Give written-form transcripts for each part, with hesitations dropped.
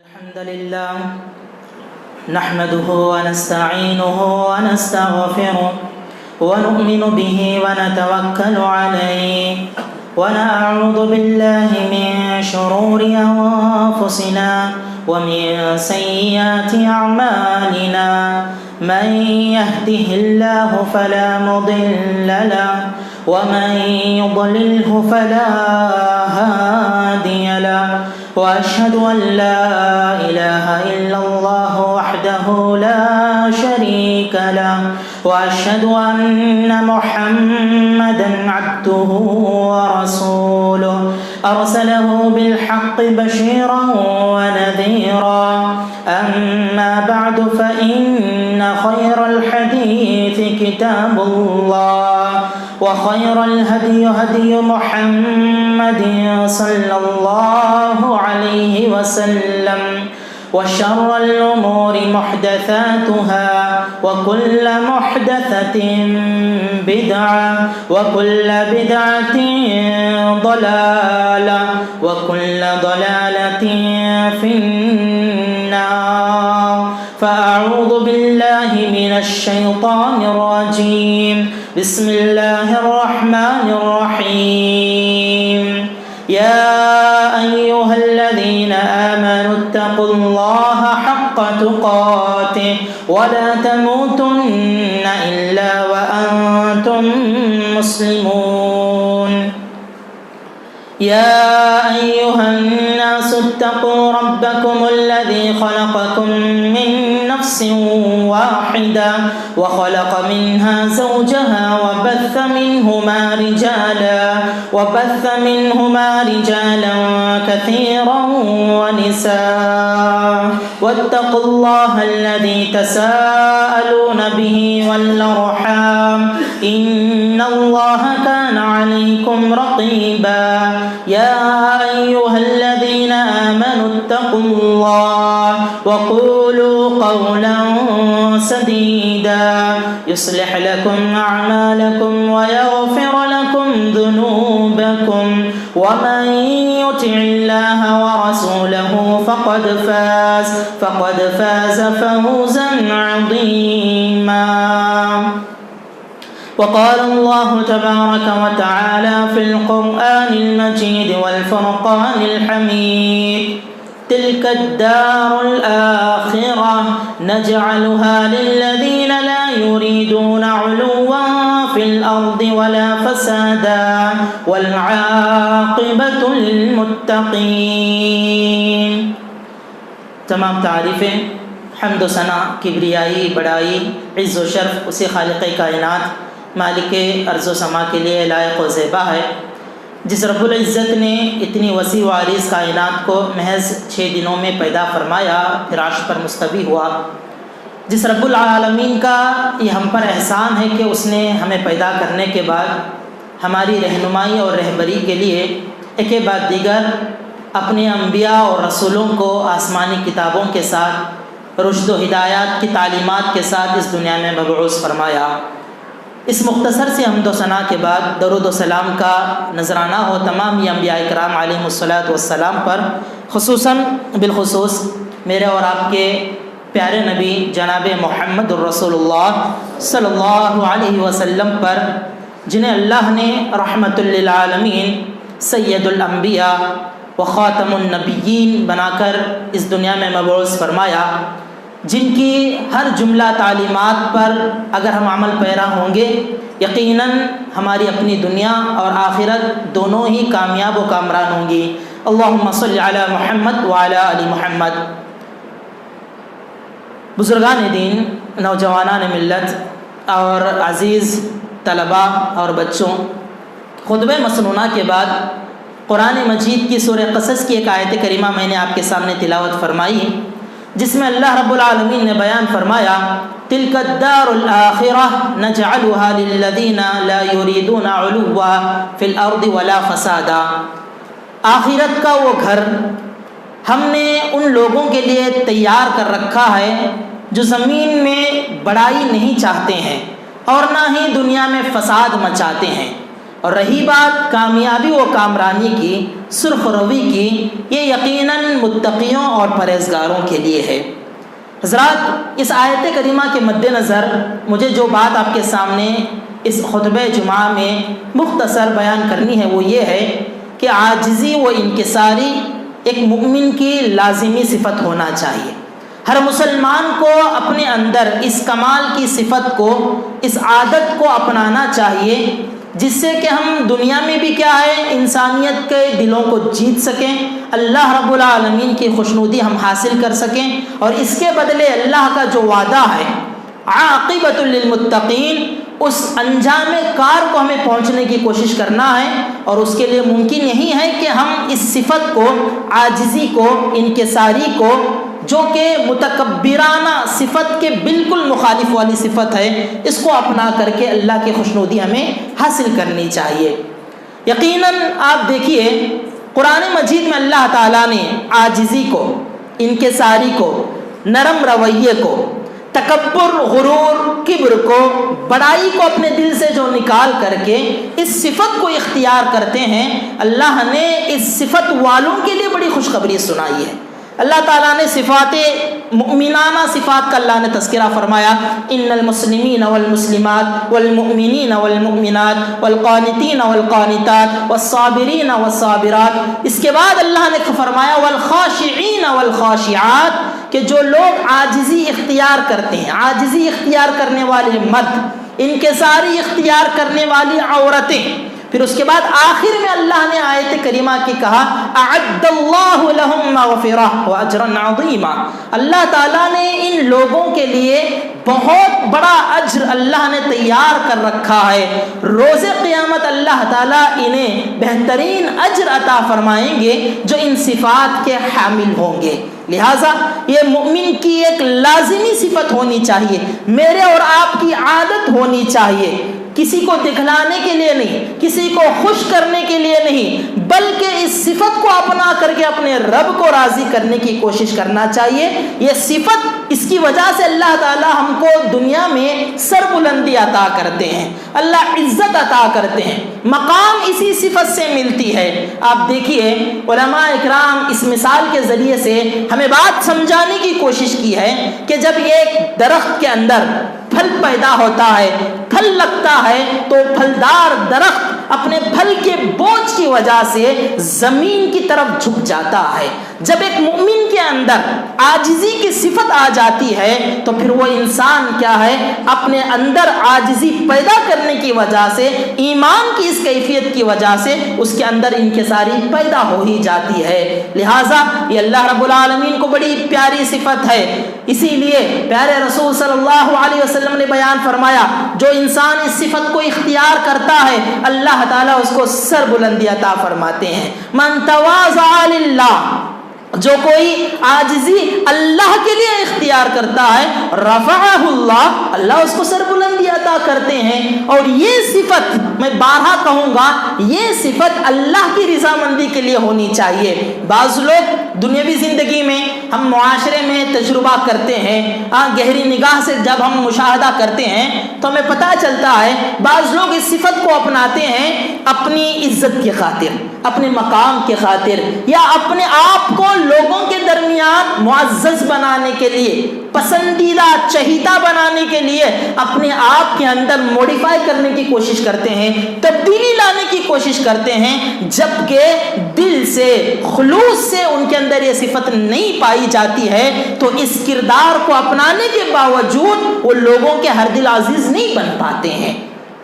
الحمد لله نحمده ونستعينه ونستغفره ونؤمن به ونتوكل عليه ونعوذ بالله من شرور أنفسنا ومن سيئات أعمالنا من يهده الله فلا مضل له ومن يضلله فلا هادي له وأشهد أن لا إله إلا الله وحده لا شريك له وأشهد أن محمدا عبده ورسوله أرسله بالحق بشيرا ونذيرا أما بعد فإن خير الحديث كتاب الله وخير الهدي هدي محمد صلى الله عليه وسلم وشر الأمور محدثاتها وكل محدثة بدعة وكل بدعة ضلالة وكل ضلالة في النار فأعوذ بالله من الشيطان الرجيم بسم الله الرحمن الرحيم يا أيها الذين آمنوا اتقوا الله حق تقاته ولا تموتن إلا وأنتم مسلمون يا أيها الناس اتقوا ربكم الذي خلقكم من نفس واحدة وخلق منها زوجها وبث منهما رجالا كثيرا ونساء واتقوا الله الذي تساءلون به والأرحام إن الله كان عليكم رقيبا يا أيها الذين آمنوا اتقوا الله وقولوا قولا سديدا يصلح لكم أعمالكم ويغفر لكم ذنوبكم ومن يطع الله ورسوله فقد فاز فوزا عظيما وقال الله تبارك وتعالى في القرآن المجيد والفرقان الحميد تلك الدار الآخرة نجعلها للذين لا يريدون علوا في الأرض ولا فسادا والعاقبة للمتقين. تمام تعریفیں حمد و ثنا کبریائی بڑائی عز و شرف اسی خالق کائنات مالک ارض و سما کے لیے لائق و زیبا ہے جس رب العزت نے اتنی وسیع و عریض کائنات کو محض 6 دنوں میں پیدا فرمایا پھر عرش پر مستوی ہوا. جس رب العالمین کا یہ ہم پر احسان ہے کہ اس نے ہمیں پیدا کرنے کے بعد ہماری رہنمائی اور رہبری کے لیے ایک بعد دیگر اپنے انبیاء اور رسولوں کو آسمانی کتابوں کے ساتھ رشد و ہدایات کی تعلیمات کے ساتھ اس دنیا میں مبعوث فرمایا. اس مختصر سے حمد و ثنا کے بعد درود و سلام کا نذرانہ ہو تمام یہ انبیاء کرام علیہم الصلاۃ والسلام پر، بالخصوص میرے اور آپ کے پیارے نبی جناب محمد الرسول اللہ صلی اللہ علیہ وسلم پر، جنہیں اللہ نے رحمت للعالمین سید الانبیاء و خاتم النبیین بنا کر اس دنیا میں مبعوث فرمایا، جن کی ہر جملہ تعلیمات پر اگر ہم عمل پیرا ہوں گے یقیناً ہماری اپنی دنیا اور آخرت دونوں ہی کامیاب و کامران ہوں گی. اللہم صلی علی محمد وعلی آل محمد. بزرگان دین، نوجوانان ملت اور عزیز طلباء اور بچوں، خطبہ مسنونہ کے بعد قرآن مجید کی سورہ قصص کی ایک آیت کریمہ میں نے آپ کے سامنے تلاوت فرمائی، جس میں اللہ رب العالمین نے بیان فرمایا تلک الدار الآخرہ نجعلها للذین لا يريدون علوا فی الارض ولا فسادا. آخرت کا وہ گھر ہم نے ان لوگوں کے لیے تیار کر رکھا ہے جو زمین میں بڑائی نہیں چاہتے ہیں اور نہ ہی دنیا میں فساد مچاتے ہیں. اور رہی بات کامیابی و کامرانی کی، سرخ روی کی، یہ یقیناً متقیوں اور پرہیزگاروں کے لیے ہے۔ حضرات، اس آیت کریمہ کے مد نظر مجھے جو بات آپ کے سامنے اس خطبہ جمعہ میں مختصر بیان کرنی ہے وہ یہ ہے کہ عاجزی و انکساری ایک مومن کی لازمی صفت ہونا چاہیے۔ ہر مسلمان کو اپنے اندر اس کمال کی صفت کو، اس عادت کو اپنانا چاہیے، جس سے کہ ہم دنیا میں بھی کیا ہے انسانیت کے دلوں کو جیت سکیں، اللہ رب العالمین کی خوشنودی ہم حاصل کر سکیں، اور اس کے بدلے اللہ کا جو وعدہ ہے عاقبۃ للمتقین، اس انجام کار کو ہمیں پہنچنے کی کوشش کرنا ہے۔ اور اس کے لیے ممکن یہی ہے کہ ہم اس صفت کو، عاجزی کو، انکساری کو، جو کہ متکبرانہ صفت کے بالکل مخالف والی صفت ہے، اس کو اپنا کر کے اللہ کی خوشنودی ہمیں حاصل کرنی چاہیے۔ یقیناً آپ دیکھیے قرآن مجید میں اللہ تعالیٰ نے عاجزی کو، انکساری کو، نرم رویے کو، تکبر، غرور، کبر کو، بڑائی کو اپنے دل سے جو نکال کر کے اس صفت کو اختیار کرتے ہیں، اللہ نے اس صفت والوں کے لیے بڑی خوشخبری سنائی ہے۔ اللہ تعالیٰ نے صفات مؤمنانہ صفات کا اللہ نے تذکرہ فرمایا، ان المسلمین والمسلمات والمؤمنین والمؤمنات والقانتین والقانتات والصابرین والصابرات۔ اس کے بعد اللہ نے فرمایا والخاشعین والخاشعات، کہ جو لوگ عاجزی اختیار کرتے ہیں، عاجزی اختیار کرنے والے مرد، انکساری اختیار کرنے والی عورتیں، پھر اس کے بعد آخر میں اللہ نے آیت کریمہ کی کہا اعد اللہ لہم مغفرہ واجرا عظیما، اللہ تعالیٰ نے ان لوگوں کے لیے بہت بڑا اجر اللہ نے تیار کر رکھا ہے، روز قیامت اللہ تعالیٰ انہیں بہترین اجر عطا فرمائیں گے جو ان صفات کے حامل ہوں گے۔ لہٰذا یہ مومن کی ایک لازمی صفت ہونی چاہیے، میرے اور آپ کی عادت ہونی چاہیے، کسی کو دکھلانے کے لیے نہیں، کسی کو خوش کرنے کے لیے نہیں، بلکہ اس صفت کو اپنا کر کے اپنے رب کو راضی کرنے کی کوشش کرنا چاہیے۔ یہ صفت، اس کی وجہ سے اللہ تعالیٰ ہم کو دنیا میں سر بلندی عطا کرتے ہیں، اللہ عزت عطا کرتے ہیں، مقام اسی صفت سے ملتی ہے۔ آپ دیکھیے علماء اکرام اس مثال کے ذریعے سے ہمیں بات سمجھانے کی کوشش کی ہے کہ جب ایک درخت کے اندر پھل پیدا ہوتا ہے، پھل لگتا ہے، تو پھلدار درخت اپنے پھل کے بوجھ کی وجہ سے زمین کی طرف جھک جاتا ہے۔ جب ایک مومن کے اندر عاجزی کی صفت آ جاتی ہے تو پھر وہ انسان کیا ہے، اپنے اندر عاجزی پیدا کرنے کی وجہ سے، ایمان کی اس کیفیت کی وجہ سے اس کے اندر انکساری پیدا ہو ہی جاتی ہے۔ لہٰذا یہ اللہ رب العالمین کو بڑی پیاری صفت ہے، اسی لیے پیارے رسول صلی اللہ علیہ وسلم نے بیان فرمایا جو انسان اس صفت کو اختیار کرتا ہے اللہ تعالیٰ اس کو سر بلندی عطا فرماتے ہیں۔ من تواضع للہ، جو کوئی عاجزی اللہ کے لیے اختیار کرتا ہے، رفعہ اللہ، اللہ اس کو سر بلندی عطا کرتے ہیں۔ اور یہ صفت میں بارہا کہوں گا، یہ صفت اللہ کی رضامندی کے لیے ہونی چاہیے۔ بعض لوگ دنیاوی زندگی میں، ہم معاشرے میں تجربہ کرتے ہیں، گہری نگاہ سے جب ہم مشاہدہ کرتے ہیں تو ہمیں پتہ چلتا ہے بعض لوگ اس صفت کو اپناتے ہیں اپنی عزت کی خاطر، اپنے مقام کی خاطر، یا اپنے آپ کو لوگوں کے درمیان معزز بنانے کے لیے، پسندیدہ چہیتا بنانے کے لیے اپنے آپ کے اندر موڈیفائی کرنے کی کوشش کرتے ہیں، تبدیلی لانے کی کوشش کرتے ہیں، جبکہ دل سے، خلوص سے ان کے اندر یہ صفت نہیں پائی جاتی ہے، تو اس کردار کو اپنانے کے باوجود وہ لوگوں کے ہر دل عزیز نہیں بن پاتے ہیں۔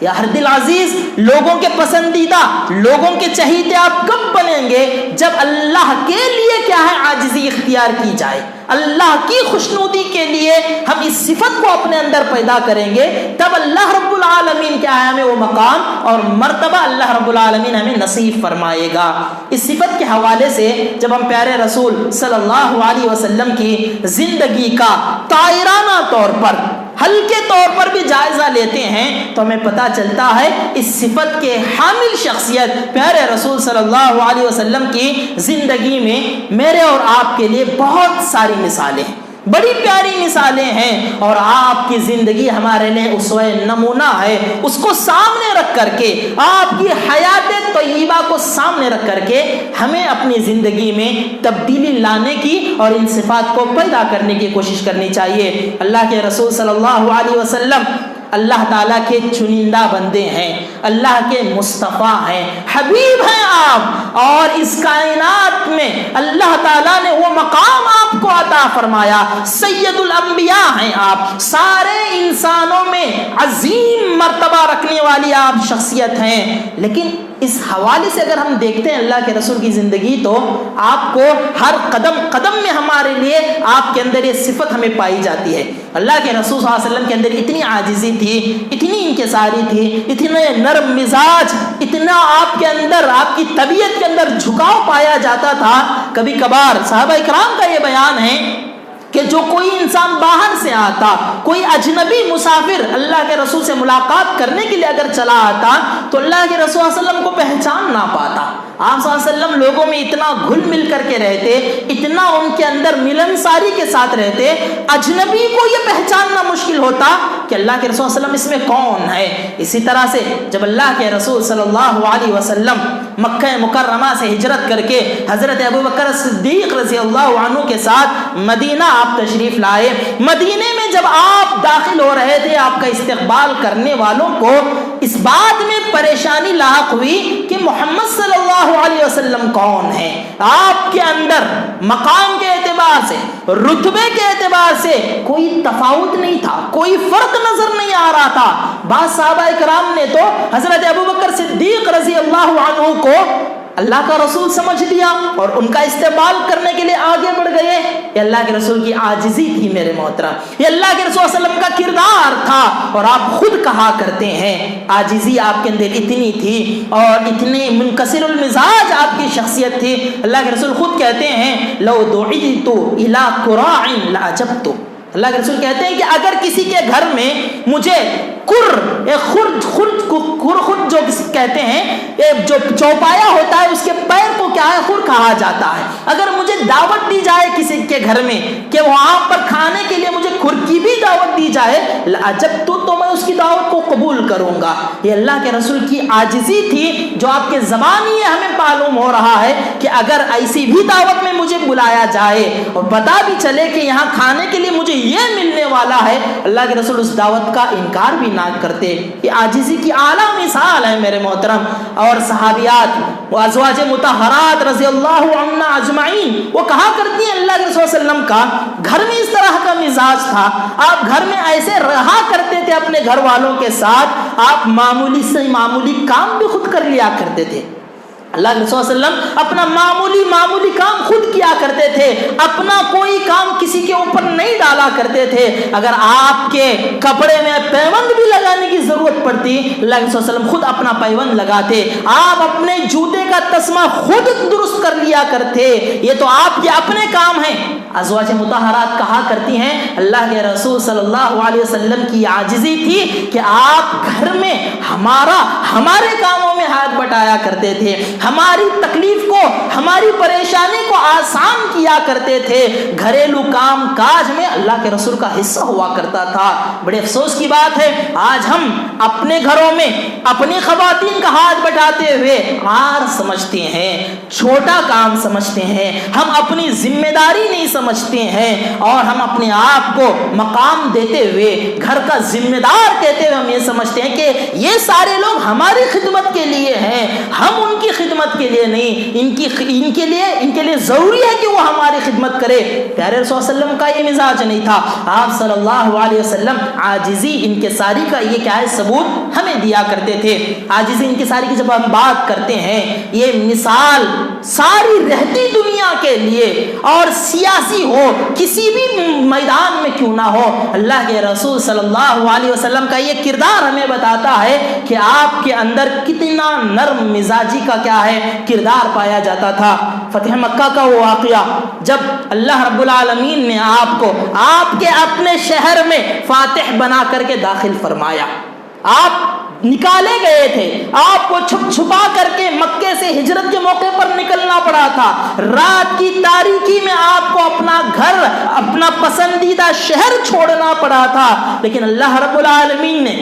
یا ہر دل عزیز، لوگوں کے پسندیدہ، لوگوں کے چہیتے آپ کب بنیں گے؟ جب اللہ کے لیے کیا ہے عاجزی اختیار کی جائے، اللہ کی خوشنودی کے لیے ہم اس صفت کو اپنے اندر پیدا کریں گے، تب اللہ رب العالمین کیا ہے ہمیں وہ مقام اور مرتبہ اللہ رب العالمین ہمیں نصیب فرمائے گا۔ اس صفت کے حوالے سے جب ہم پیارے رسول صلی اللہ علیہ وسلم کی زندگی کا طائرانہ طور پر، ہلکے طور پر بھی جائزہ لیتے ہیں تو ہمیں پتہ چلتا ہے اس صفت کے حامل شخصیت پیارے رسول صلی اللہ علیہ وسلم کی زندگی میں میرے اور آپ کے لیے بہت ساری مثالیں ہیں۔ بڑی پیاری مثالیں ہیں، اور آپ کی زندگی ہمارے لیے اسوہ نمونہ ہے۔ اس کو سامنے رکھ کر کے، آپ کی حیات طیبہ کو سامنے رکھ کر کے ہمیں اپنی زندگی میں تبدیلی لانے کی اور ان صفات کو پیدا کرنے کی کوشش کرنی چاہیے۔ اللہ کے رسول صلی اللہ علیہ وسلم اللہ تعالیٰ کے چنندہ بندے ہیں، اللہ کے مصطفیٰ ہیں، حبیب ہیں آپ، اور اس کائنات میں اللہ تعالیٰ نے وہ مقام آپ کو عطا فرمایا، سید الانبیاء ہیں آپ، سارے انسانوں میں عظیم مرتبہ رکھنے والی آپ شخصیت ہیں۔ لیکن اس حوالے سے اگر ہم دیکھتے ہیں اللہ کے رسول کی زندگی، تو آپ کو ہر قدم قدم میں ہمارے لیے آپ کے اندر یہ صفت ہمیں پائی جاتی ہے۔ اللہ کے رسول صلی اللہ علیہ وسلم کے اندر اتنی عاجزی تھی، اتنی انکساری تھی، اتنے نرم مزاج، اتنا آپ کے اندر، آپ کی طبیعت کے اندر جھکاؤ پایا جاتا تھا۔ کبھی کبھار صحابہ کرام کا یہ بیان ہے کہ جو کوئی انسان باہر سے آتا، کوئی اجنبی مسافر اللہ کے رسول سے ملاقات کرنے کے لیے اگر چلا آتا، تو اللہ کے رسول صلی اللہ علیہ وسلم کو پہچان نہ پاتا۔ آپ صلی اللہ علیہ وسلم لوگوں میں اتنا گھل مل کر کے رہتے، اتنا ان کے اندر ملنساری کے ساتھ رہتے، اجنبی کو یہ پہچاننا مشکل ہوتا کہ اللہ کے رسول صلی اللہ علیہ وسلم اس میں کون ہے۔ اسی طرح سے جب اللہ کے رسول صلی اللہ علیہ وسلم مکہ مکرمہ سے ہجرت کر کے حضرت ابوبکر صدیق رضی اللہ عنہ کے ساتھ مدینہ آپ تشریف لائے، مدینے میں جب آپ داخل ہو رہے تھے، آپ کا استقبال کرنے والوں کو اس بات میں پریشانی لاحق ہوئی کہ محمد صلی اللہ علیہ وسلم کون ہے۔ آپ کے اندر مقام کے اعتبار سے، رتبے کے اعتبار سے کوئی تفاوت نہیں تھا، کوئی فرق نظر نہیں آ رہا تھا۔ بعض صحابہ کرام نے تو حضرت ابوبکر صدیق رضی اللہ عنہ کو اللہ کا رسول سمجھ لیا اور ان کا استقبال کرنے کے لیے آگے بڑھ گئے۔ یہ اللہ کے رسول کی عاجزی تھی میرے محترم، یہ اللہ کے رسول صلی اللہ علیہ وسلم کا کردار تھا۔ اور آپ خود کہا کرتے ہیں، عاجزی آپ کے اندر اتنی تھی اور اتنے منکسر المزاج آپ کی شخصیت تھی، اللہ کے رسول خود کہتے ہیں لو دعیت الی قراع لعجبت۔ اللہ کے رسول کہتے ہیں کہ اگر کسی کے گھر میں مجھے خرد جو کہتے ہیں، جو چوپایا ہوتا ہے اس کے پیر کو کیا ہے، خر کہا جاتا ہے، اگر مجھے دعوت دی جائے کسی کے گھر میں کہ وہاں پر کھانے کے لیے مجھے خر کی بھی دعوت دی جائے، لعجبت، تو میں اس کی دعوت کو قبول کروں گا۔ یہ اللہ کے رسول کی عاجزی تھی، جو آپ کے زبان یہ ہمیں معلوم ہو رہا ہے کہ اگر ایسی بھی دعوت میں مجھے بلایا جائے اور پتہ بھی چلے کہ یہاں کھانے کے لیے مجھے یہ ملنے والا ہے، اللہ کے رسول اس دعوت کا انکار بھی نہ کرتے۔ یہ عاجزی کی اعلیٰ مثال ہے میرے محترم۔ اور صحابیات و ازواج مطہرات رضی اللہ عنہ اجمعین وہ کہا کرتی ہیں اللہ کے رسول صلی اللہ علیہ وسلم کا گھر میں اس طرح کا مزاج تھا، آپ گھر میں ایسے رہا کرتے تھے اپنے گھر والوں کے ساتھ، آپ معمولی سے معمولی کام بھی خود کر لیا کرتے تھے۔ اللہ کے رسول صلی اللہ علیہ وسلم اپنا معمولی کام خود کیا کرتے تھے، اپنا کوئی کام کسی کے اوپر نہیں ڈالا کرتے تھے۔ اگر آپ کے کپڑے میں پیوند بھی لگانے کی ضرورت پڑتی، اللہ کے رسول صلی اللہ علیہ وسلم خود اپنا پیوند لگاتے، آپ اپنے جوتے کا تسمہ خود درست کر لیا کرتے، یہ تو آپ کے اپنے کام ہیں۔ ازواج مطہرات کہا کرتی ہیں اللہ کے رسول صلی اللہ علیہ وسلم کی عاجزی تھی کہ آپ گھر میں ہمارے کاموں میں ہاتھ بٹایا کرتے تھے، ہماری تکلیف کو، ہماری پریشانی کو آسان کیا کرتے تھے، گھریلو کام کاج میں اللہ کے رسول کا حصہ ہوا کرتا تھا۔ بڑے افسوس کی بات ہے آج ہم اپنے گھروں میں اپنی خواتین کا ہاتھ بٹاتے ہوئے عار سمجھتے ہیں، چھوٹا کام سمجھتے ہیں، ہم اپنی ذمہ داری نہیں سمجھتے ہیں، اور ہم اپنے آپ کو مقام دیتے ہوئے گھر کا ذمہ دار کہتے ہوئے ہم یہ سمجھتے ہیں کہ یہ سارے لوگ ہماری خدمت کے لیے ہیں، ہم ان کی خدمت کے لیے نہیں، ان کے لیے ضروری ہے کہ وہ ہماری خدمت کرے۔ پیارے رسول صلی اللہ علیہ وسلم کا یہ مزاج نہیں تھا۔ آپ صلی اللہ علیہ وسلم عاجزی انکساری کا یہ کیا ہے ثبوت ہمیں دیا کرتے تھے۔ عاجزی انکساری کی جب ہم بات کرتے ہیں، یہ مثال ساری رہتی دنیا کے لیے اور سیاسی ہو، کسی بھی میدان میں کیوں نہ ہو، اللہ کے رسول صلی اللہ علیہ وسلم کا یہ کردار ہمیں بتاتا ہے کہ آپ کے اندر کتنا نرم مزاجی کا کیا ہے کردار پایا جاتا تھا۔ فتح مکہ کا وہ واقعہ جب اللہ رب العالمین نے آپ کو آپ کے اپنے شہر میں فاتح بنا کر کے داخل فرمایا، آپ نکالے گئے تھے، آپ کو چھپ چھپا کر کے مکے سے ہجرت کے موقع پر نکلنا پڑا تھا، رات کی تاریکی میں آپ کو اپنا گھر، اپنا پسندیدہ شہر چھوڑنا پڑا تھا، لیکن اللہ رب العالمین نے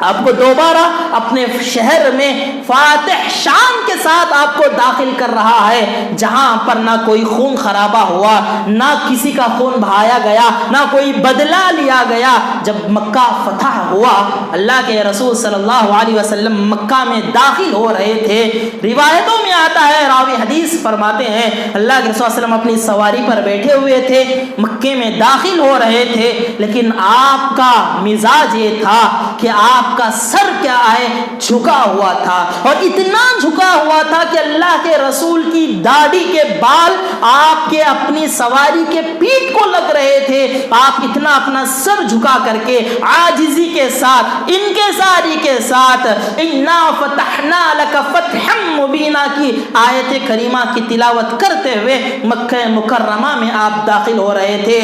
آپ کو دوبارہ اپنے شہر میں فاتح شان کے ساتھ آپ کو داخل کر رہا ہے، جہاں پر نہ کوئی خون خرابہ ہوا، نہ کسی کا خون بہایا گیا، نہ کوئی بدلہ لیا گیا۔ جب مکہ فتح ہوا، اللہ کے رسول صلی اللہ علیہ وسلم مکہ میں داخل ہو رہے تھے، روایتوں میں آتا ہے، راوی حدیث فرماتے ہیں اللہ کے رسول صلی اللہ علیہ وسلم اپنی سواری پر بیٹھے ہوئے تھے، مکے میں داخل ہو رہے تھے، لیکن آپ کا مزاج یہ تھا کہ آپ کا سر کیا ہے، جھکا ہوا تھا، اور اتنا جھکا ہوا تھا کہ اللہ کے رسول کی داڑھی کے بال آپ کے اپنی سواری کے پیٹھ کو لگ رہے تھے، آپ اتنا اپنا سر جھکا کر کے عاجزی کے ساتھ، انکساری کے ساتھ انا فتحنا لک فتحا مبینا کی آیت کریمہ کی تلاوت کرتے ہوئے مکہ مکرمہ میں آپ داخل ہو رہے تھے۔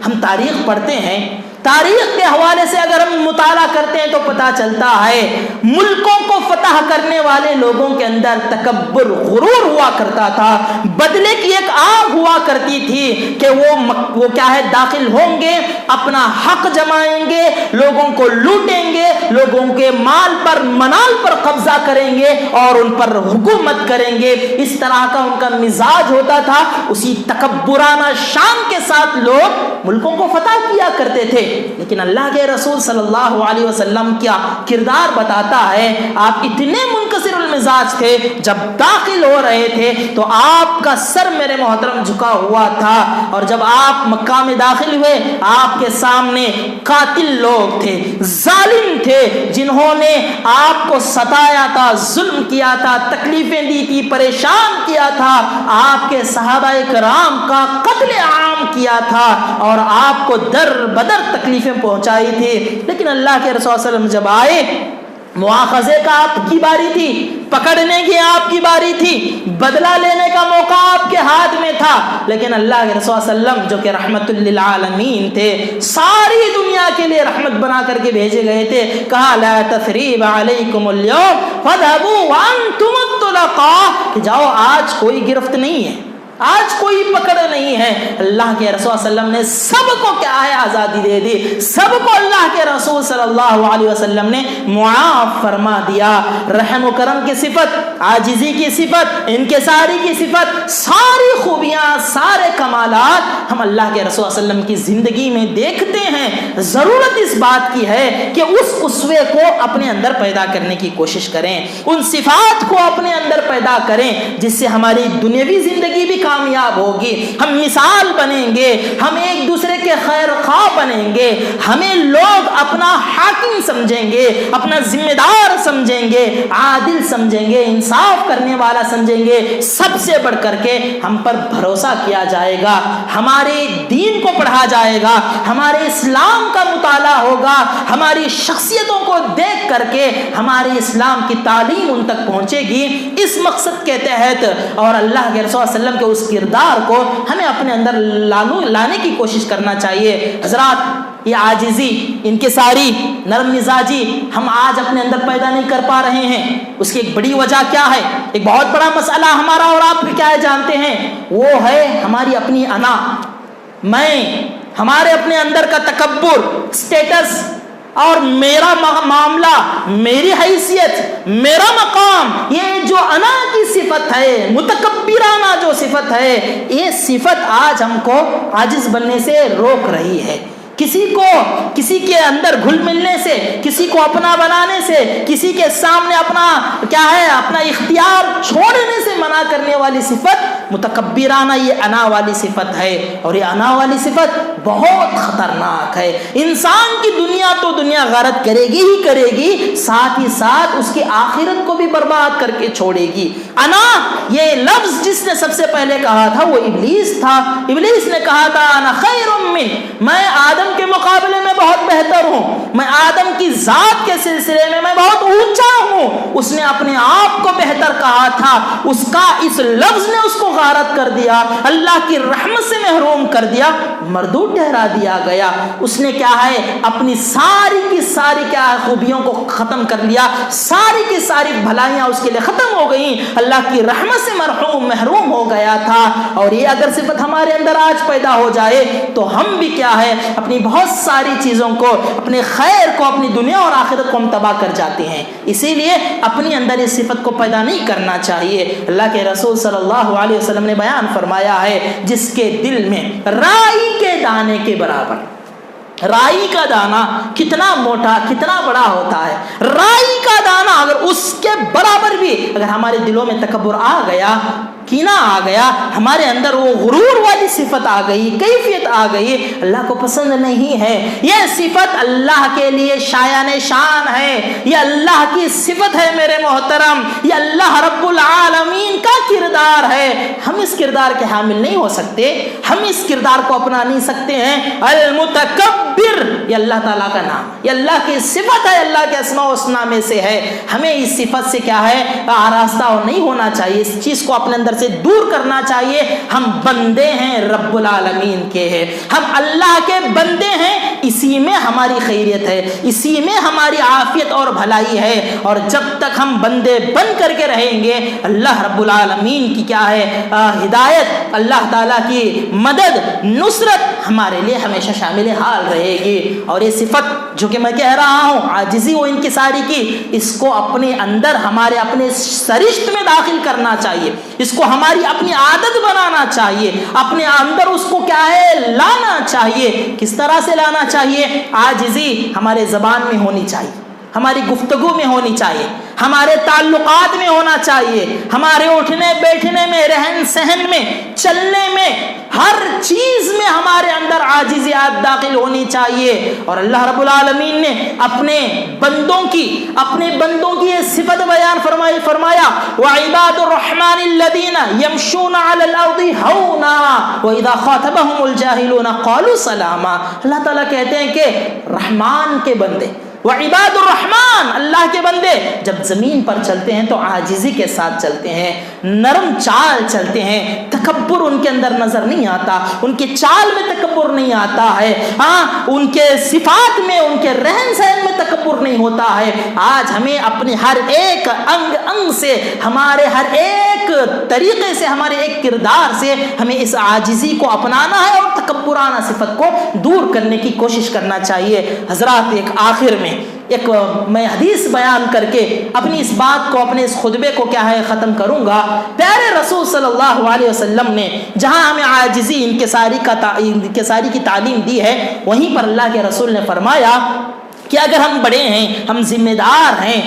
ہم تاریخ پڑھتے ہیں، تاریخ کے حوالے سے اگر ہم مطالعہ کرتے ہیں تو پتہ چلتا ہے ملکوں کو فتح کرنے والے لوگوں کے اندر تکبر، غرور ہوا کرتا تھا، بدلے کی ایک آگ ہوا کرتی تھی کہ وہ کیا ہے، داخل ہوں گے، اپنا حق جمائیں گے، لوگوں کو لوٹیں گے، لوگوں کے مال پر، منال پر قبضہ کریں گے اور ان پر حکومت کریں گے۔ اس طرح کا ان کا مزاج ہوتا تھا، اسی تکبرانہ شان کے ساتھ لوگ ملکوں کو فتح کیا کرتے تھے۔ لیکن اللہ کے رسول صلی اللہ علیہ وسلم کیا کردار بتاتا ہے، آپ اتنے منکسر المزاج تھے، جب داخل ہو رہے تھے تو آپ کا سر میرے محترم جھکا ہوا تھا، اور جب آپ مکہ میں داخل ہوئے آپ کے سامنے قاتل لوگ تھے، ظالم تھے، جنہوں نے آپ کو ستایا تھا، ظلم کیا تھا، تکلیفیں دی تھی، پریشان کیا تھا، آپ کے صحابہ کرام کا قتل عام کیا تھا اور آپ کو در بدر تکلیفیں پہنچائی تھی۔ لیکن اللہ کے رسول صلی اللہ علیہ وسلم جب آئے، مواخذے کا آپ کی باری تھی، پکڑنے کی آپ کی باری تھی، بدلہ لینے کا موقع آپ کے ہاتھ میں تھا، لیکن اللہ کے رسول صلی اللہ علیہ وسلم جو کہ رحمت للعالمین تھے، ساری دنیا کے لیے رحمت بنا کر کے بھیجے گئے تھے، کہا لا تثریب علیکم اليوم فاذهبوا وانتم الطلقاء، کہ جاؤ آج کوئی گرفت نہیں ہے، آج کوئی پکڑ نہیں ہے۔ اللہ کے رسول صلی اللہ علیہ وسلم نے سب کو کیا ہے، آزادی دے دی، سب کو اللہ کے رسول صلی اللہ علیہ وسلم نے معاف فرما دیا۔ رحم و کرم کی صفت، عاجزی کی صفت، انکساری کی صفت، ساری خوبیاں، سارے کمالات ہم اللہ کے رسول صلی اللہ علیہ وسلم کی زندگی میں دیکھتے ہیں۔ ضرورت اس بات کی ہے کہ اس اسوے کو اپنے اندر پیدا کرنے کی کوشش کریں، ان صفات کو اپنے اندر پیدا کریں جس سے ہماری دنیاوی زندگی بھی کامیاب ہوگی، ہم مثال بنیں گے، ہم ایک دوسرے کے خیر خواہ بنیں گے، ہمیں لوگ اپنا حاکم سمجھیں گے، اپنا ذمہ دار سمجھیں گے، عادل سمجھیں گے، انصاف کرنے والا سمجھیں گے، سب سے بڑھ کر کے ہم پر بھروسہ کیا جائے گا، ہمارے دین کو پڑھا جائے گا، ہمارے اسلام کا مطالعہ ہوگا، ہماری شخصیتوں کو دیکھ کر کے ہمارے اسلام کی تعلیم ان تک پہنچے گی۔ اس مقصد کے تحت اور اللہ کے رسول صلی اللہ علیہ وسلم کے اس کردار کو ہمیں اپنے اندر لانے کی کوشش کرنا چاہیے۔ حضرات، یہ عاجزی، انکساری، نرم مزاجی ہم آج اپنے اندر پیدا نہیں کر پا رہے ہیں۔ اس کی ایک بڑی وجہ کیا ہے؟ ایک بہت بڑا مسئلہ ہمارا اور آپ بھی کیا ہے جانتے ہیں، وہ ہے ہماری اپنی انا، میں، ہمارے اپنے اندر کا تکبر، سٹیٹس اور میرا معاملہ، میری حیثیت، میرا مقام، یہ جو انا کی صفت ہے، متکبرانہ جو صفت ہے، یہ صفت آج ہم کو عاجز بننے سے روک رہی ہے۔ کسی کے اندر گھل ملنے سے، کسی کو اپنا بنانے سے، کسی کے سامنے اپنا کیا ہے، اپنا اختیار چھوڑنے سے منع کرنے والی صفت متکبرانہ یہ انا والی صفت ہے، اور یہ انا والی صفت بہت خطرناک ہے۔ انسان کی دنیا تو دنیا غارت کرے گی ہی کرے گی، ساتھ ہی ساتھ اس کی آخرت کو بھی برباد کر کے چھوڑے گی۔ انا یہ لفظ جس نے سب سے پہلے کہا تھا وہ ابلیس تھا۔ ابلیس نے کہا تھا انا خیر میں آدم کے مقابلے میں بہت بہتر ہوں، میں آدم کی ذات کے سلسلے میں بہت اونچا ہوں. اس نے اپنے آپ کو بہتر کہا تھا، اس کا اس لفظ نے اس کو غارت کر دیا، اللہ کی رحمت سے محروم کر دیا، مردود ٹھہرا دیا گیا. اس نے کیا ہے اپنی ساری کی ساری کیا خوبیوں کو ختم کر لیا، ساری کی ساری بھلائیاں اس کے لیے ختم ہو گئیں، اللہ کی رحمت سے محروم ہو گیا تھا. اور یہ اگر صفت ہمارے اندر آج پیدا ہو جائے تو ہم بھی کیا ہے اپنی بہت ساری چیزوں کو، اپنے خیر کو، اپنی دنیا اور آخرت کو ہم تباہ کر جاتے ہیں. اسی لیے اپنی اندر اس صفت کو پیدا نہیں کرنا چاہیے. اللہ کے رسول صلی اللہ علیہ وسلم نے بیان فرمایا ہے، جس کے دل میں رائی کے دانے کے برابر، رائی کا دانا کتنا موٹا کتنا بڑا ہوتا ہے، رائی کا دانا اگر اس کے برابر بھی اگر ہمارے دلوں میں تکبر آ گیا، کینہ آ گیا، ہمارے اندر وہ غرور والی صفت آ گئی، کیفیت آ گئی، اللہ کو پسند نہیں ہے. یہ صفت اللہ کے لیے شایان شان ہے، یہ اللہ کی صفت ہے میرے محترم، یہ اللہ رب العالمین کا کردار ہے. ہم اس کردار کے حامل نہیں ہو سکتے، ہم اس کردار کو اپنا نہیں سکتے ہیں. المتکبر یہ اللہ تعالیٰ کا نام، یہ اللہ کی صفت ہے، اللہ کے اسماء و حسنا میں سے ہے. ہمیں اس صفت سے کیا ہے آراستہ نہیں ہونا چاہیے، اس چیز کو اپنے اندر سے دور کرنا چاہیے. ہم بندے ہیں رب العالمین کے ہیں، ہم اللہ کے بندے ہیں، اسی میں ہماری خیریت ہے، اسی میں ہماری عافیت اور بھلائی ہے. اور جب تک ہم بندے بن کر کے رہیں گے، اللہ رب العالمین کی کیا ہے ہدایت، اللہ تعالیٰ کی مدد، نصرت ہمارے لیے ہمیشہ شامل حال رہے گی. اور یہ صفت جو کہ میں کہہ رہا ہوں عاجزی و انکساری کی، اس کو اپنے اندر ہمارے اپنے سرشت میں داخل کرنا چاہیے، اس کو ہماری اپنی عادت بنانا چاہیے، اپنے اندر اس کو کیا ہے لانا چاہیے. کس طرح سے لانا چاہیے؟ عاجزی ہمارے زبان میں ہونی چاہیے، ہماری گفتگو میں ہونی چاہیے، ہمارے تعلقات میں ہونا چاہیے، ہمارے اٹھنے بیٹھنے میں، رہن سہن میں، چلنے میں، ہر چیز میں ہمارے اندر عاجزیات داخل ہونی چاہیے. اور اللہ رب العالمین نے اپنے بندوں کی یہ صفت بیان فرمایا وَعِبَادُ الرَّحْمَنِ الَّذِينَ يَمْشُونَ عَلَى الْأَرْضِ هَوْنًا وَإِذَا خَاطَبَهُمُ الْجَاهِلُونَ قَالُوا سَلَامًا. اللہ تعالیٰ کہتے ہیں کہ رحمان کے بندے، وعباد الرحمن اللہ کے بندے جب زمین پر چلتے ہیں تو عاجزی کے ساتھ چلتے ہیں، نرم چال چلتے ہیں، تکبر ان کے اندر نظر نہیں آتا، ان کے چال میں تکبر نہیں آتا ہے، ان کے صفات میں، ان کے رہن سہن میں تکبر نہیں ہوتا ہے. آج ہمیں اپنے ہر ایک انگ سے، ہمارے ہر ایک طریقے سے، ہمارے ایک کردار سے ہمیں اس عاجزی کو اپنانا ہے اور تکبرانہ صفت کو دور کرنے کی کوشش کرنا چاہیے. حضرات ایک آخر میں میں حدیث بیان کر کے اپنی اس بات کو، اپنے اس خطبے کو کیا ہے ختم کروں گا. پیارے رسول صلی اللہ علیہ وسلم نے جہاں ہمیں عاجزی انکساری کی تعلیم دی ہے، وہیں پر اللہ کے رسول نے فرمایا کہ اگر ہم بڑے ہیں، ہم ذمہ دار ہیں،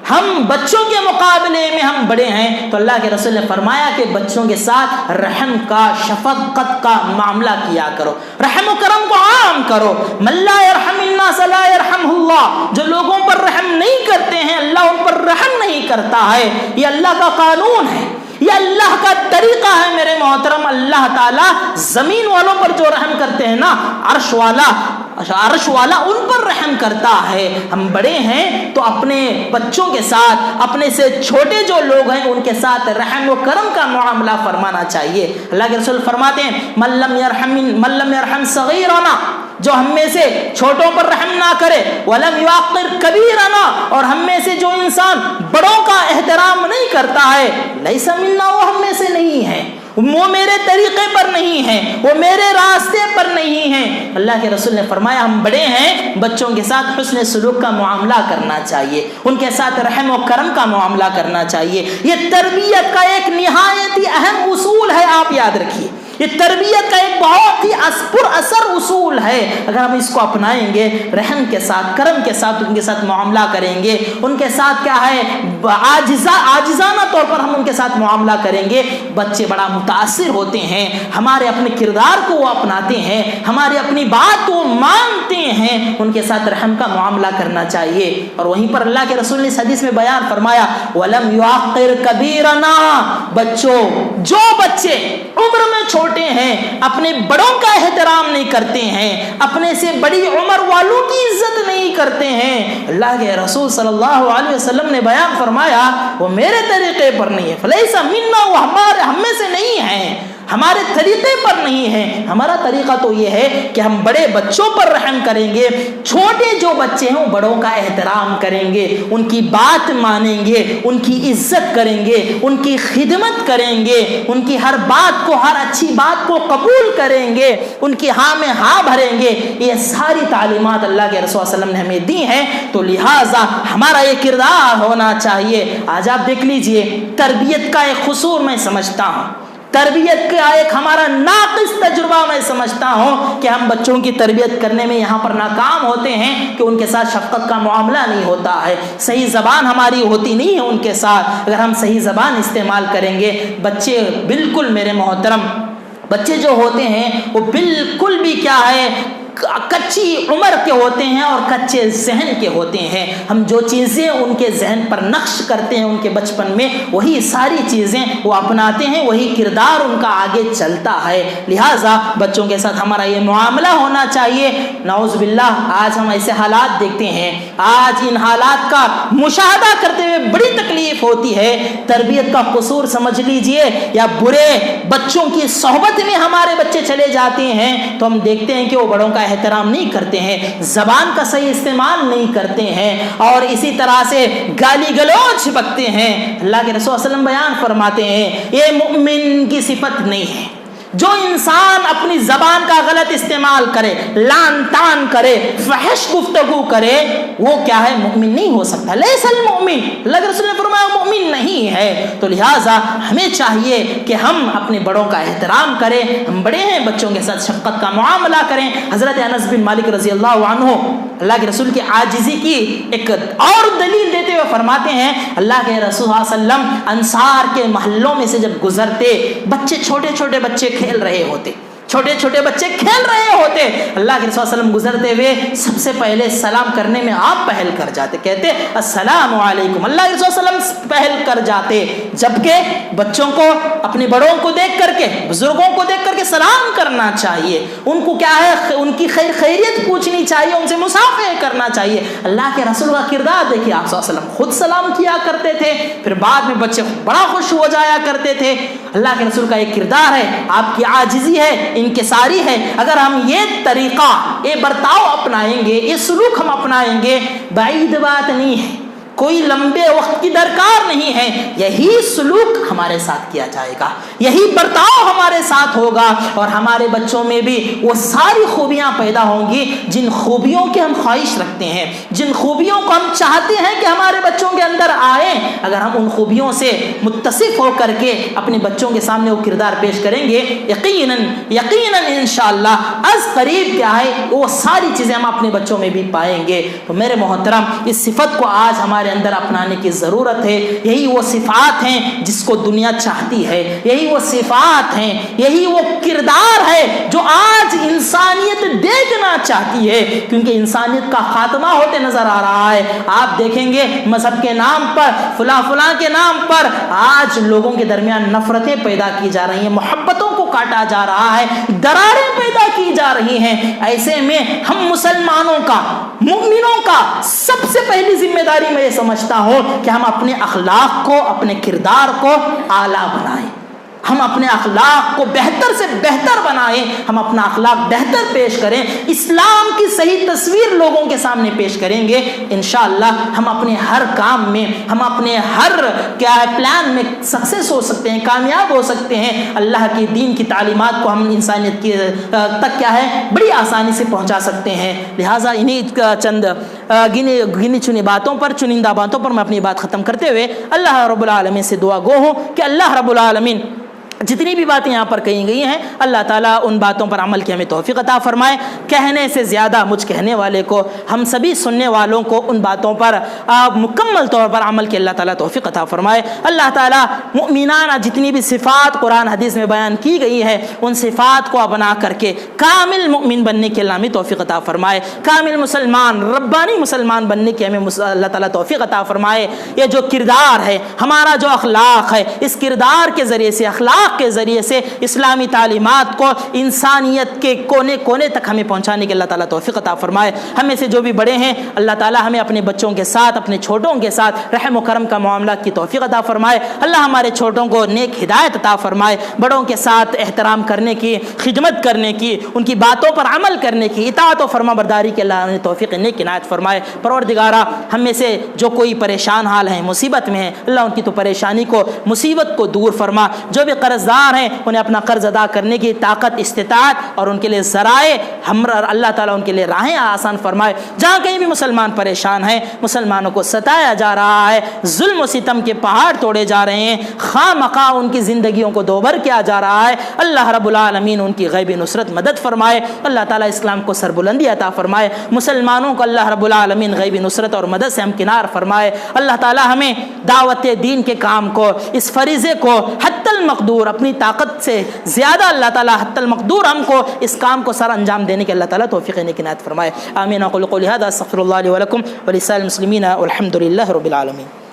ہم بچوں کے مقابلے میں ہم بڑے ہیں، تو اللہ کے رسول نے فرمایا کہ بچوں کے ساتھ رحم کا، شفقت کا معاملہ کیا کرو، رحم و کرم کو عام کرو. من لا يرحم الناس لا يرحمه اللہ، جو لوگوں پر رحم نہیں کرتے ہیں اللہ ان پر رحم نہیں کرتا ہے. یہ اللہ کا قانون ہے، یہ اللہ کا طریقہ ہے میرے محترم. اللہ تعالیٰ زمین والوں پر جو رحم کرتے ہیں نا، عرش والا ان پر رحم کرتا ہے. ہم بڑے ہیں تو اپنے بچوں کے ساتھ، اپنے سے چھوٹے جو لوگ ہیں ان کے ساتھ رحم و کرم کا معاملہ فرمانا چاہیے. اللہ کے رسول فرماتے ہیں من لم يرحم صغیرنا، جو ہم میں سے چھوٹوں پر رحم نہ کرے، ولم یوقر کبیرنا، اور ہم میں سے جو انسان بڑوں کا احترام نہیں کرتا ہے، لیس منا، وہ ہم میں سے نہیں ہے، وہ میرے طریقے پر نہیں ہے، وہ میرے راستے پر نہیں ہے. اللہ کے رسول نے فرمایا ہم بڑے ہیں، بچوں کے ساتھ حسن سلوک کا معاملہ کرنا چاہیے، ان کے ساتھ رحم و کرم کا معاملہ کرنا چاہیے. یہ تربیت کا ایک نہایت ہی اہم اصول ہے، آپ یاد رکھیے. یہ تربیت کا ایک بہت ہی پر اثر اصول ہے. اگر ہم اس کو اپنائیں گے, رحم کے ساتھ, کرم کے ساتھ ان کے ساتھ معاملہ کریں گے, ان کے ساتھ کیا ہے عاجزانہ طور پر ہم ان کے ساتھ معاملہ کریں گے, بچے بڑا متاثر ہوتے ہیں, ہمارے اپنے کردار کو وہ اپناتے ہیں, ہمارے اپنی بات کو مانتے ہیں. ان کے ساتھ رحم کا معاملہ کرنا چاہیے. اور وہیں پر اللہ کے رسول نے اس حدیث میں بیان فرمایا وَلَمْ يُعَقِّرْ كَبِيرَنَا, بچوں جو بچے عمر میں چھوٹے ہیں اپنے بڑوں کا احترام نہیں کرتے ہیں, اپنے سے بڑی عمر والوں کی عزت نہیں کرتے ہیں, اللہ کے رسول صلی اللہ علیہ وسلم نے بیان فرمایا وہ میرے طریقے پر نہیں ہے. فلیسا منا, وہ ہم میں سے نہیں ہیں, ہمارے طریقے پر نہیں ہے. ہمارا طریقہ تو یہ ہے کہ ہم بڑے بچوں پر رحم کریں گے, چھوٹے جو بچے ہیں بڑوں کا احترام کریں گے, ان کی بات مانیں گے, ان کی عزت کریں گے, ان کی خدمت کریں گے, ان کی ہر بات کو, ہر اچھی بات کو قبول کریں گے, ان کی ہاں میں ہاں بھریں گے. یہ ساری تعلیمات اللہ کے رسول صلی اللہ علیہ وسلم نے ہمیں دی ہیں. تو لہٰذا ہمارا یہ کردار ہونا چاہیے. آج آپ دیکھ لیجئے, تربیت کا ایک قصور میں سمجھتا ہوں, تربیت کا ایک ہمارا ناقص تجربہ میں سمجھتا ہوں کہ ہم بچوں کی تربیت کرنے میں یہاں پر ناکام ہوتے ہیں کہ ان کے ساتھ شفقت کا معاملہ نہیں ہوتا ہے, صحیح زبان ہماری ہوتی نہیں ہے ان کے ساتھ. اگر ہم صحیح زبان استعمال کریں گے, بچے بالکل میرے محترم, بچے جو ہوتے ہیں وہ بالکل بھی کیا ہے کچی عمر کے ہوتے ہیں اور کچے ذہن کے ہوتے ہیں. ہم جو چیزیں ان کے ذہن پر نقش کرتے ہیں ان کے بچپن میں, وہی ساری چیزیں وہ اپناتے ہیں, وہی کردار ان کا آگے چلتا ہے. لہٰذا بچوں کے ساتھ ہمارا یہ معاملہ ہونا چاہیے. نعوذ باللہ آج ہم ایسے حالات دیکھتے ہیں, آج ان حالات کا مشاہدہ کرتے ہوئے بڑی تکلیف ہوتی ہے. تربیت کا قصور سمجھ لیجئے یا برے بچوں کی صحبت میں ہمارے بچے چلے جاتے ہیں تو ہم دیکھتے ہیں کہ وہ بڑوں کا احترام نہیں کرتے ہیں, زبان کا صحیح استعمال نہیں کرتے ہیں, اور اسی طرح سے گالی گلوچ بکتے ہیں. اللہ کے رسول صلی اللہ علیہ وسلم بیان فرماتے ہیں یہ مومن کی صفت نہیں ہے. جو انسان اپنی زبان کا غلط استعمال کرے, لان تان کرے, فحش گفتگو کرے, وہ کیا ہے مومن نہیں ہو سکتا. لیس المؤمن, اللہ کے رسول نے فرمایا مومن نہیں ہے. تو لہٰذا ہمیں چاہیے کہ ہم اپنے بڑوں کا احترام کریں, ہم بڑے ہیں بچوں کے ساتھ شفقت کا معاملہ کریں. حضرت انس بن مالک رضی اللہ عنہ اللہ کے رسول کی عاجزی کی ایک اور دلیل دیتے ہوئے فرماتے ہیں اللہ کے رسول صلی اللہ علیہ وسلم انصار کے محلوں میں سے جب گزرتے, بچے چھوٹے چھوٹے بچے کھیل رہے ہوتے, چھوٹے چھوٹے بچے کھیل رہے ہوتے, اللہ کے رسول صلی اللہ علیہ وسلم گزرتے ہوئے سب سے پہلے سلام کرنے میں آپ پہل کر جاتے, کہتے السلام علیکم. اللہ کے رسول صلی اللہ علیہ وسلم پہل کر جاتے, جبکہ بچوں کو اپنے بڑوں کو دیکھ کر کے, بزرگوں کو دیکھ کر کے سلام کرنا چاہیے, ان کو کیا ہے ان کی خیریت پوچھنی چاہیے, ان سے مصافحہ کرنا چاہیے. اللہ کے رسول کا کردار دیکھیے, آپ صلی اللہ علیہ وسلم خود سلام کیا کرتے تھے, پھر بعد میں بچے بڑا خوش ہو جایا کرتے تھے. اللہ کے رسول کا ایک کردار ہے, آپ کی عاجزی ہے, انکساری ہے. اگر ہم یہ طریقہ, یہ برتاؤ اپنائیں گے, یہ سلوک ہم اپنائیں گے, بعید بات نہیں ہے, کوئی لمبے وقت کی درکار نہیں ہے, یہی سلوک ہمارے ساتھ کیا جائے گا, یہی برتاؤ ہمارے ساتھ ہوگا, اور ہمارے بچوں میں بھی وہ ساری خوبیاں پیدا ہوں گی جن خوبیوں کی ہم خواہش رکھتے ہیں, جن خوبیوں کو ہم چاہتے ہیں کہ ہمارے بچوں کے اندر آئیں. اگر ہم ان خوبیوں سے متصف ہو کر کے اپنے بچوں کے سامنے وہ کردار پیش کریں گے, یقیناً انشاءاللہ از قریب کیا ہے وہ ساری چیزیں ہم اپنے بچوں میں بھی پائیں گے. تو میرے محترم, اس صفت کو آج ہمارے اندر اپنانے کی ضرورت ہے. یہی وہ صفات ہیں جس کو دنیا چاہتی ہے, یہی وہ صفات ہیں, یہی وہ کردار ہے جو آج انسانیت دیکھنا چاہتی ہے, کیونکہ انسانیت کا خاتمہ ہوتے نظر آ رہا ہے. آپ دیکھیں گے مذہب کے نام پر, فلاں کے نام پر آج لوگوں کے درمیان نفرتیں پیدا کی جا رہی ہیں, محبتوں کو کاٹا جا رہا ہے, دراریں پیدا کی جا رہی ہیں. ایسے میں ہم مسلمانوں کا, مومنوں کا سب سے پہلی ذمہ داری میں سمجھتا ہوں کہ ہم اپنے اخلاق کو, اپنے کردار کو اعلیٰ بنائیں, ہم اپنے اخلاق کو بہتر سے بہتر بنائیں, ہم اپنا اخلاق بہتر پیش کریں, اسلام کی صحیح تصویر لوگوں کے سامنے پیش کریں گے. انشاءاللہ ہم اپنے ہر کام میں, ہم اپنے ہر کیا ہے پلان میں سکسیس ہو سکتے ہیں, کامیاب ہو سکتے ہیں. اللہ کے دین کی تعلیمات کو ہم انسانیت کی تک کیا ہے بڑی آسانی سے پہنچا سکتے ہیں. لہٰذا انہیں چند گنی چنی باتوں پر, چنندہ باتوں پر میں اپنی بات ختم کرتے ہوئے اللہ رب العالمین سے دعا گو ہوں کہ اللہ رب العالمین جتنی بھی باتیں یہاں پر کہی گئی ہیں اللہ تعالیٰ ان باتوں پر عمل کی ہمیں توفیق عطا فرمائے. کہنے سے زیادہ مجھ کہنے والے کو، ہم سبھی سننے والوں کو ان باتوں پر مکمل طور پر عمل کی اللہ تعالیٰ توفیق عطا فرمائے. اللہ تعالیٰ مؤمنانہ جتنی بھی صفات قرآن حدیث میں بیان کی گئی ہے ان صفات کو اپنا کر کے کامل مؤمن بننے کے اللہ ہمیں توفیق عطا فرمائے. کامل مسلمان، ربانی مسلمان بننے کی ہمیں اللہ تعالیٰ توفیق عطا فرمائے. یہ جو کردار ہے، ہمارا جو اخلاق ہے، اس کردار کے ذریعے سے، اخلاق کے ذریعے سے اسلامی تعلیمات کو انسانیت کے کونے کونے تک ہمیں پہنچانے کے اللہ تعالیٰ توفیق عطا فرمائے. ہمیں سے جو بھی بڑے ہیں اللہ تعالیٰ ہمیں اپنے بچوں کے ساتھ، اپنے چھوٹوں کے ساتھ رحم و کرم کا معاملات کی توفیق عطا فرمائے. اللہ ہمارے چھوٹوں کو نیک ہدایت عطا فرمائے. بڑوں کے ساتھ احترام کرنے کی، خدمت کرنے کی، ان کی باتوں پر عمل کرنے کی، اطاعت و فرما برداری کے اللہ ہمیں توفیق نیک عنایت فرمائے. پروردگارہ ہم میں سے جو کوئی پریشان حال ہیں، مصیبت میں ہیں، اللہ ان کی تو پریشانی کو، مصیبت کو دور فرما. جو بھی قرض دار ہیں انہیں اپنا قرض ادا کرنے کی طاقت، استطاعت اور ان کے لیے ذرائع اللہ تعالیٰ ان کے لیے راہیں آسان فرمائے. جہاں کہیں بھی مسلمان پریشان ہیں، مسلمانوں کو ستایا جا رہا ہے، ظلم و ستم کے پہاڑ توڑے جا رہے ہیں، خواہ مخواہ ان کی زندگیوں کو دوبر کیا جا رہا ہے، اللہ رب العالمین ان کی غیبی نصرت مدد فرمائے. اللہ تعالیٰ اسلام کو سربلندی عطا فرمائے. مسلمانوں کو اللہ رب العالمین غیبی نصرت اور مدد سے ہمکنار فرمائے. اللہ تعالیٰ ہمیں دعوت دین کے کام کو، اس فریضے کو حتی المقدور، اپنی طاقت سے زیادہ اللہ تعالیٰ حتی المقدور ہم کو اس کام کو سر انجام دینے کے اللہ تعالیٰ توفیق نیک عنایت فرمائے. آمین. اقول قولی ھذا استغفر اللہ لی ولکم ولسائر المسلمین والحمد للہ رب العالمین.